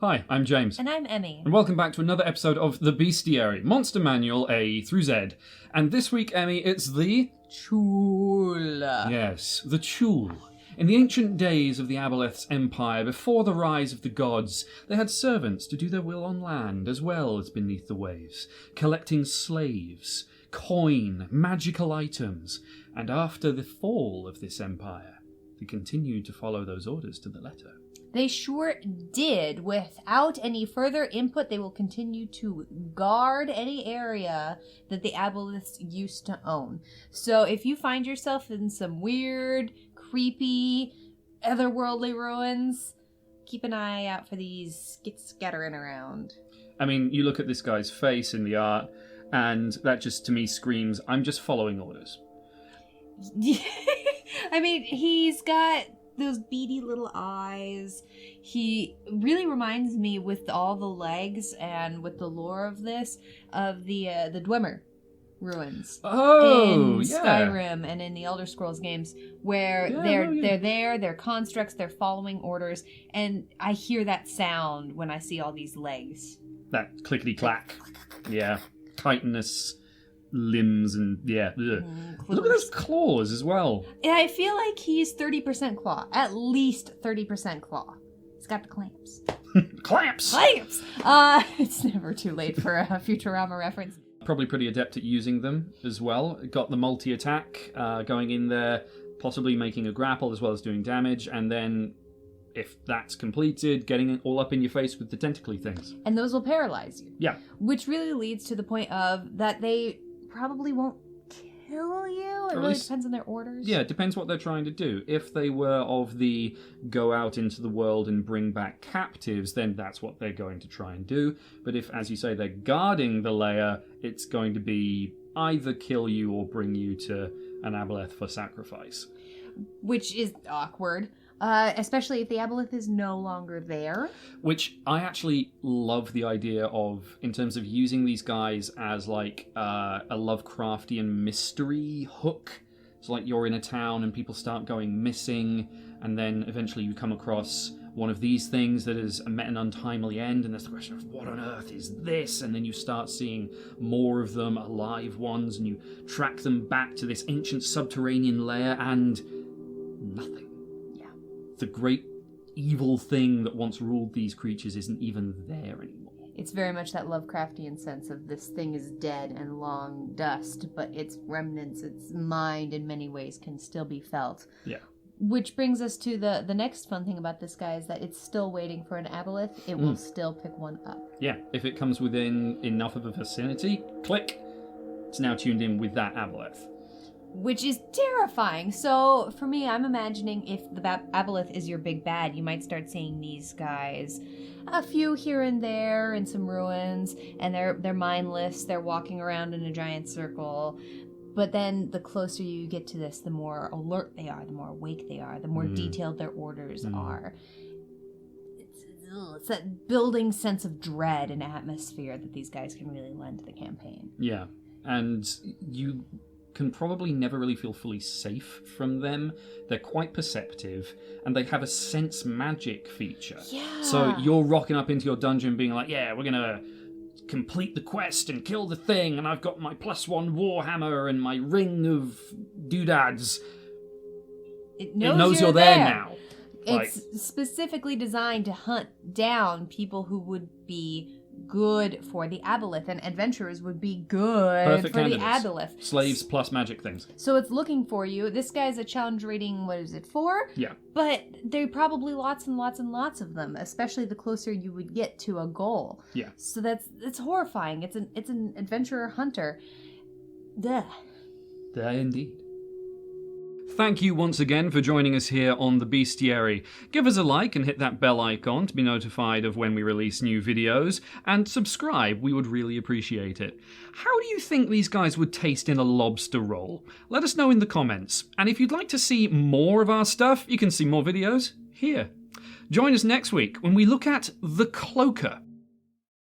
Hi, I'm James. And I'm Emme. And welcome back to another episode of The Bestiary, Monster Manual A through Z. And this week, Emme, it's the... Chuul. Yes, the Chuul. In the ancient days of the Aboleth's empire, before the rise of the gods, they had servants to do their will on land as well as beneath the waves, collecting slaves, coin, magical items, and after the fall of this empire, they continued to follow those orders to the letter. They sure did. Without any further input, they will continue to guard any area that the Aboleths used to own. So if you find yourself in some weird, creepy, otherworldly ruins, keep an eye out for these skit-scattering around. I mean, you look at this guy's face in the art, and that just, to me, screams, I'm just following orders. I mean, he's got those beady little eyes. He really reminds me, with all the legs and with the lore of this, of the Dwemer ruins. Oh, in yeah. Skyrim and in the Elder Scrolls games, where they're constructs, they're following orders, and I hear that sound when I see all these legs. That clickety-clack. Yeah. Chitinous limbs and, yeah. Look at those claws as well. And I feel like he's 30% claw. At least 30% claw. He's got the clamps. Clamps! Clamps! It's never too late for a Futurama reference. Probably pretty adept at using them as well. Got the multi-attack going in there, possibly making a grapple as well as doing damage, and then, if that's completed, getting it all up in your face with the tentacly things. And those will paralyze you. Yeah. Which really leads to the point of that they probably won't kill you. It really depends on their orders. Yeah, it depends what they're trying to do. If they were of the go out into the world and bring back captives, then that's what they're going to try and do. But if, as you say, they're guarding the lair, it's going to be either kill you or bring you to an Aboleth for sacrifice. Which is awkward. Especially if the Aboleth is no longer there. Which I actually love the idea of, in terms of using these guys as like a Lovecraftian mystery hook. So like you're in a town and people start going missing, and then eventually you come across one of these things that has met an untimely end, and there's the question of what on earth is this? And then you start seeing more of them, alive ones, and you track them back to this ancient subterranean lair, and nothing. The great evil thing that once ruled these creatures isn't even there anymore. It's very much that Lovecraftian sense of this thing is dead and long dust, but its remnants, its mind in many ways can still be felt. Yeah. Which brings us to the next fun thing about this guy is that it's still waiting for an Aboleth. It will still pick one up. Yeah. If it comes within enough of a vicinity, click, it's now tuned in with that Aboleth. Which is terrifying. So, for me, I'm imagining if the Aboleth is your big bad, you might start seeing these guys, a few here and there in some ruins, and they're mindless, they're walking around in a giant circle. But then the closer you get to this, the more alert they are, the more awake they are, the more detailed their orders are. It's that building sense of dread and atmosphere that these guys can really lend to the campaign. Yeah, and you can probably never really feel fully safe from them. They're quite perceptive, and they have a sense magic feature. Yeah. So you're rocking up into your dungeon being like, yeah, we're gonna complete the quest and kill the thing, and I've got my +1 warhammer and my ring of doodads. It knows you're there now. It's specifically designed to hunt down people who would be good for the Aboleth, and adventurers would be good Perfect for candidates. the Aboleth. Slaves plus magic things. So it's looking for you. This guy's a challenge rating, what is it, 4? Yeah. But there are probably lots and lots and lots of them, especially the closer you would get to a goal. Yeah. So it's horrifying. It's an adventurer hunter. Duh. There indeed. Thank you once again for joining us here on The Bestiary. Give us a like and hit that bell icon to be notified of when we release new videos, and subscribe, we would really appreciate it. How do you think these guys would taste in a lobster roll? Let us know in the comments, and if you'd like to see more of our stuff, you can see more videos here. Join us next week when we look at The Cloaker,